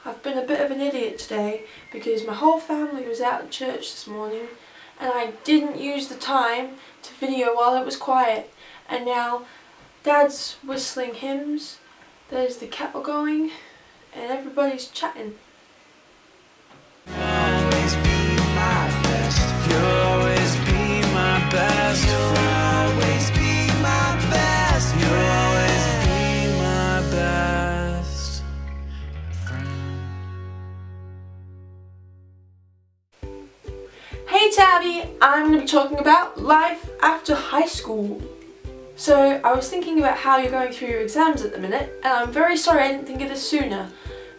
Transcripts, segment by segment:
I've been a bit of an idiot today because my whole family was out at church this morning and I didn't use the time to video while it was quiet, and now Dad's whistling hymns, there's the kettle going, and everybody's chatting. Always be my best. You'll always be my best. You'll always be my best. You'll always be my best friend. Hey Tabby, I'm going to be talking about life after high school. So I was thinking about how you're going through your exams at the minute, and I'm very sorry I didn't think of this sooner,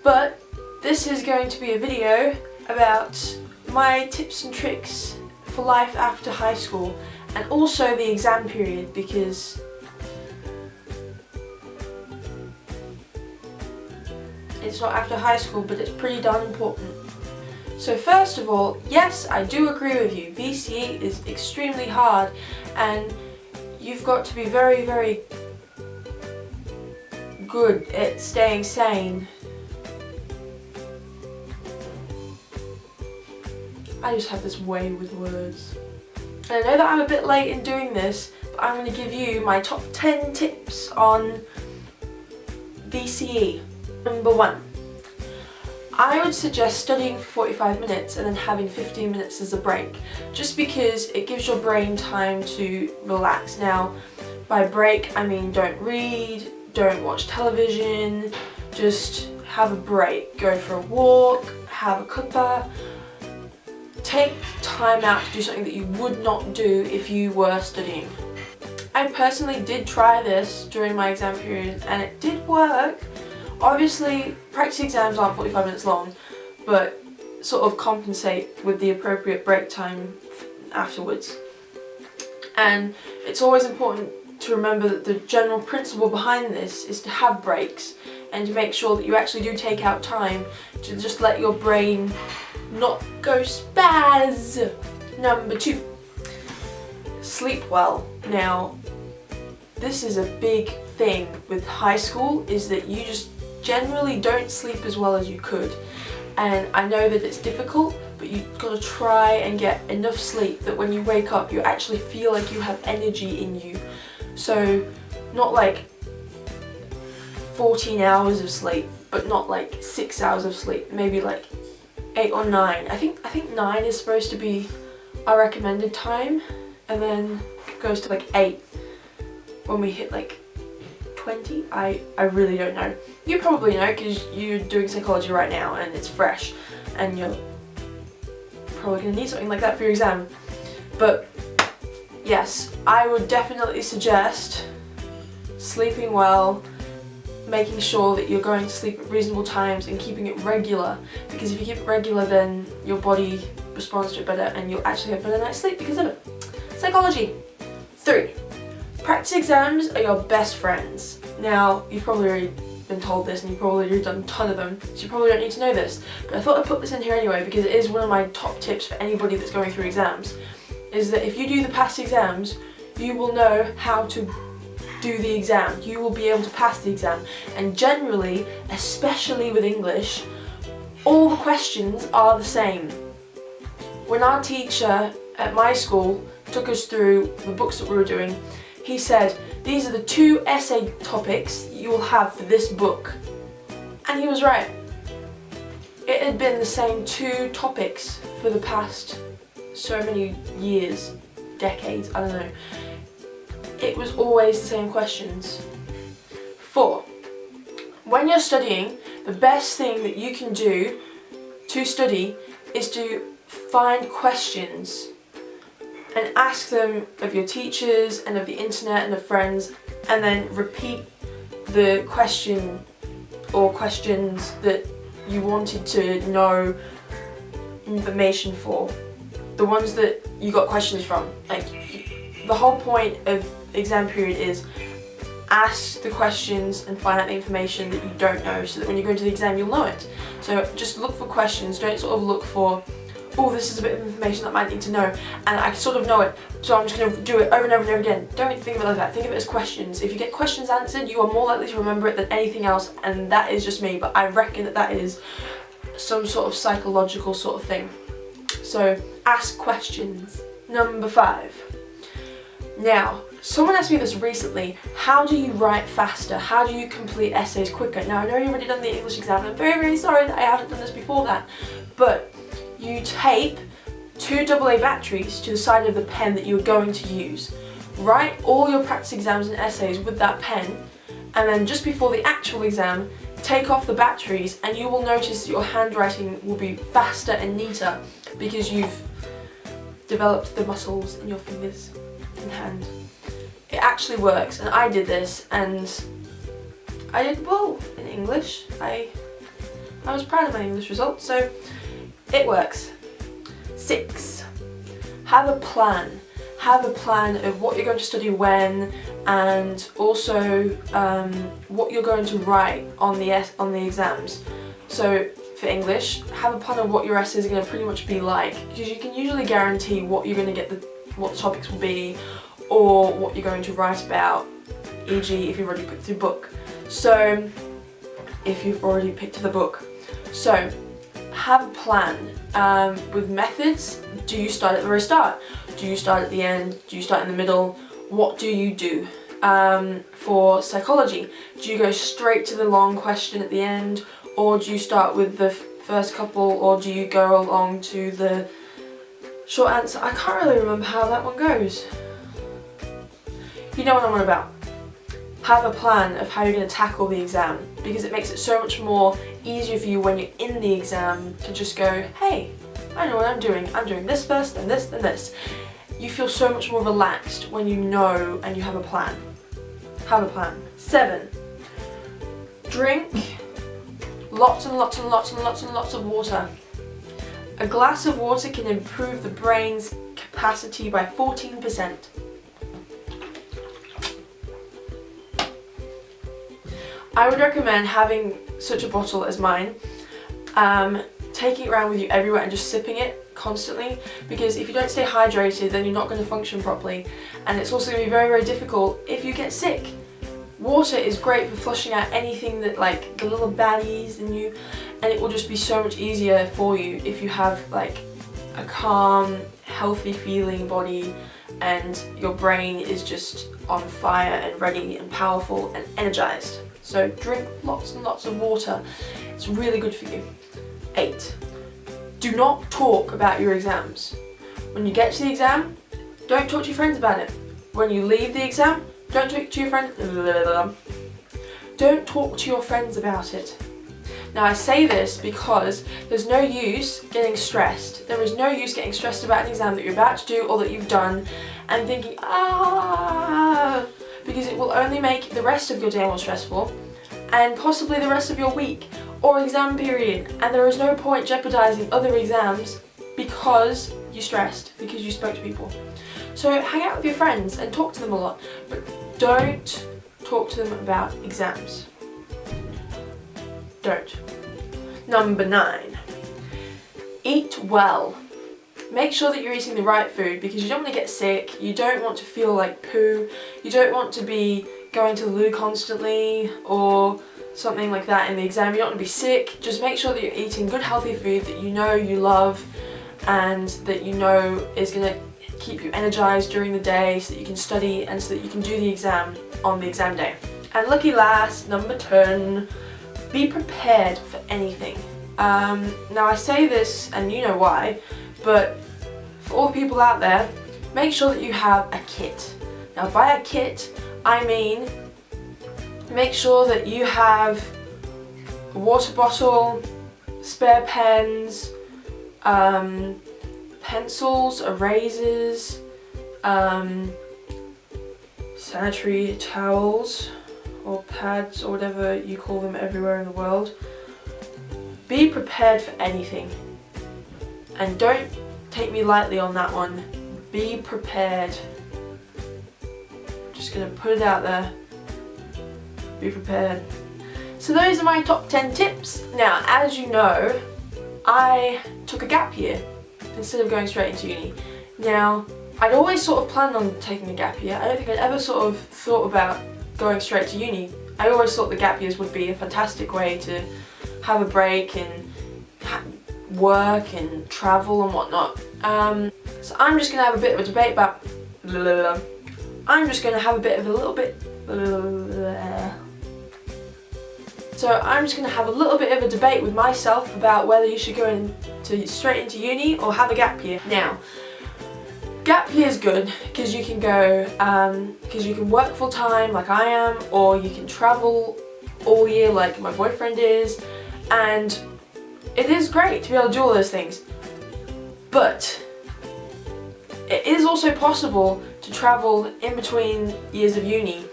but this is going to be a video about my tips and tricks for life after high school, and also the exam period, because it's not after high school, but it's pretty darn important. So first of all, yes, I do agree with you. VCE is extremely hard, and you've got to be very, very good at staying sane. I just have this way with words. And I know that I'm a bit late in doing this, but I'm going to give you my top 10 tips on VCE. Number 1. I would suggest studying for 45 minutes and then having 15 minutes as a break, just because it gives your brain time to relax. Now, by break I mean don't read, don't watch television, just have a break. Go for a walk, have a cuppa, take time out to do something that you would not do if you were studying. I personally did try this during my exam period and it did work. Obviously, practice exams aren't 45 minutes long, but sort of compensate with the appropriate break time afterwards. And it's always important to remember that the general principle behind this is to have breaks and to make sure that you actually do take out time to just let your brain not go spaz. Number 2, sleep well. Now, this is a big thing with high school, is that you just generally don't sleep as well as you could, and I know that it's difficult, but you've got to try and get enough sleep that when you wake up you actually feel like you have energy in you. So not like 14 hours of sleep, but not like 6 hours of sleep, maybe like 8 or 9. I think 9 is supposed to be our recommended time, and then it goes to like 8 when we hit like 20? I really don't know. You probably know because you're doing psychology right now and it's fresh and you're probably going to need something like that for your exam. But yes, I would definitely suggest sleeping well, making sure that you're going to sleep at reasonable times and keeping it regular, because if you keep it regular then your body responds to it better and you'll actually have better night's sleep because of it. Psychology. 3. Practice exams are your best friends. Now, you've probably already been told this and you've probably already done a ton of them, so you probably don't need to know this, but I thought I'd put this in here anyway because it is one of my top tips for anybody that's going through exams, is that if you do the past exams, you will know how to do the exam. You will be able to pass the exam, and generally, especially with English, all the questions are the same. When our teacher at my school took us through the books that we were doing, he said, these are the 2 essay topics you will have for this book. And he was right. It had been the same 2 topics for the past so many years, decades, I don't know. It was always the same questions. 4. When you're studying, the best thing that you can do to study is to find questions and ask them of your teachers and of the internet and of friends, and then repeat the question or questions that you wanted to know information for. The ones that you got questions from. Like, the whole point of exam period is ask the questions and find out the information that you don't know, so that when you go into the exam you'll know it. So just look for questions, don't sort of look for oh, this is a bit of information that I might need to know, and I sort of know it, so I'm just going to do it over and over and over again. Don't think of it like that. Think of it as questions. If you get questions answered, you are more likely to remember it than anything else, and that is just me, but I reckon that that is some sort of psychological sort of thing. So ask questions. Number 5. Now, someone asked me this recently, how do you write faster? How do you complete essays quicker? Now, I know you've already done the English exam, and I'm very, very sorry that I haven't done this before that, but you tape 2 AA batteries to the side of the pen that you're going to use. Write all your practice exams and essays with that pen, and then just before the actual exam, take off the batteries, and you will notice that your handwriting will be faster and neater because you've developed the muscles in your fingers and hand. It actually works, and I did this, and I did well in English. I was proud of my English results, so it works. 6. Have a plan. Have a plan of what you're going to study when, and also what you're going to write on the exams. So for English, have a plan of what your essays are going to pretty much be like, because you can usually guarantee what you're going to get, what the topics will be, or what you're going to write about, e.g. if you've already picked a book. So have a plan with methods. Do you start at the very start? Do you start at the end? Do you start in the middle? What do you do? For psychology, do you go straight to the long question at the end, or do you start with the first couple, or do you go along to the short answer? I can't really remember how that one goes. You know what I'm on about. Have a plan of how you're going to tackle the exam, because it makes it so much more easier for you when you're in the exam to just go, hey, I know what I'm doing. I'm doing this first, then this, then this. You feel so much more relaxed when you know and you have a plan. Have a plan. 7. Drink lots and lots and lots and lots and lots of water. A glass of water can improve the brain's capacity by 14%. I would recommend having such a bottle as mine, taking it around with you everywhere and just sipping it constantly, because if you don't stay hydrated, then you're not going to function properly, and it's also going to be very, very difficult if you get sick. Water is great for flushing out anything that, like, the little baddies in you, and it will just be so much easier for you if you have like a calm, healthy feeling body, and your brain is just on fire and ready and powerful and energized. So drink lots and lots of water. It's really good for you. 8. Do not talk about your exams. When you get to the exam, don't talk to your friends about it. When you leave the exam, don't talk to your friends. Don't talk to your friends about it. Now, I say this because there's no use getting stressed. There is no use getting stressed about an exam that you're about to do or that you've done and thinking, because it will only make the rest of your day more stressful and possibly the rest of your week or exam period. And there is no point jeopardizing other exams because you stressed, because you spoke to people. So hang out with your friends and talk to them a lot, but don't talk to them about exams. Don't. Number 9. Eat well. Make sure that you're eating the right food, because you don't want to get sick, you don't want to feel like poo, you don't want to be going to the loo constantly or something like that in the exam. You don't want to be sick. Just make sure that you're eating good healthy food that you know you love and that you know is going to keep you energized during the day so that you can study and so that you can do the exam on the exam day. And lucky last, number 10, be prepared for anything. Now I say this and you know why, but for all the people out there, make sure that you have a kit. Now by a kit, I mean make sure that you have a water bottle, spare pens, pencils, erasers, sanitary towels or pads or whatever you call them everywhere in the world. Be prepared for anything, and don't take me lightly on that one. Be prepared. Just gonna put it out there. Be prepared. So those are my top 10 tips. Now, as you know, I took a gap year instead of going straight into uni. Now, I'd always sort of planned on taking a gap year. I don't think I'd ever sort of thought about going straight to uni. I always thought the gap years would be a fantastic way to have a break and work and travel and whatnot. So I'm just going to have a bit of a debate about... I'm just going to have a bit of a little bit... So I'm just going to have a little bit of a debate with myself about whether you should go straight into uni or have a gap year. Now, gap year is good because you can go, because you can work full time like I am, or you can travel all year like my boyfriend is, and it is great to be able to do all those things. But it is also possible to travel in between years of uni,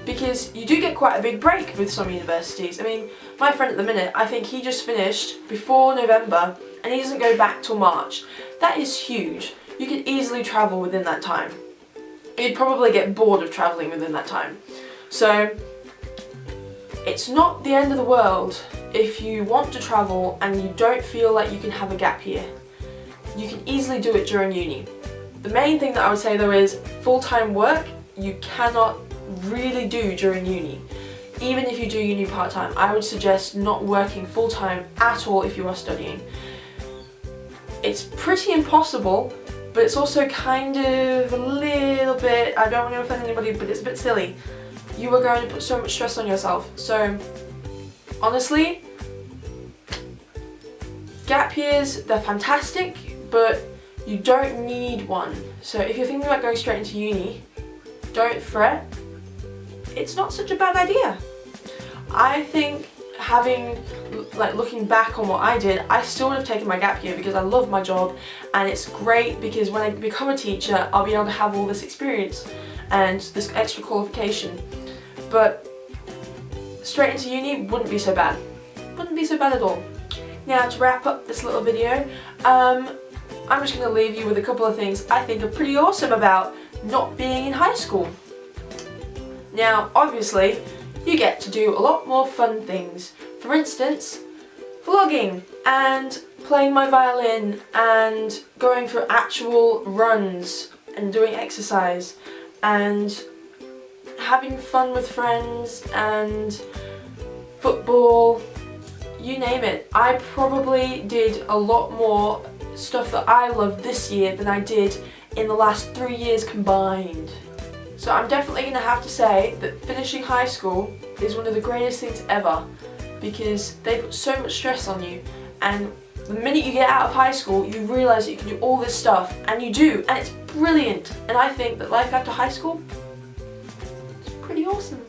because you do get quite a big break with some universities. I mean, my friend at the minute, I think he just finished before November and he doesn't go back till March. That is huge. You could easily travel within that time. You'd probably get bored of travelling within that time. So, it's not the end of the world if you want to travel and you don't feel like you can have a gap year. You can easily do it during uni. The main thing that I would say though is full-time work you cannot really do during uni. Even if you do uni part-time, I would suggest not working full-time at all if you are studying. It's pretty impossible, but it's also kind of a little bit, I don't want to offend anybody, but it's a bit silly. You are going to put so much stress on yourself. So, honestly, gap years, they're fantastic, but you don't need one. So if you're thinking about going straight into uni, don't fret. It's not such a bad idea. I think looking back on what I did, I still would have taken my gap year because I love my job, and it's great because when I become a teacher, I'll be able to have all this experience and this extra qualification. But straight into uni wouldn't be so bad. Wouldn't be so bad at all. Now, to wrap up this little video, I'm just going to leave you with a couple of things I think are pretty awesome about not being in high school. Now, obviously, you get to do a lot more fun things. For instance, vlogging and playing my violin and going for actual runs and doing exercise and having fun with friends and football, you name it. I probably did a lot more stuff that I loved this year than I did in the last 3 years combined. So I'm definitely going to have to say that finishing high school is one of the greatest things ever, because they put so much stress on you, and the minute you get out of high school you realise that you can do all this stuff, and you do, and it's brilliant. And I think that life after high school is pretty awesome.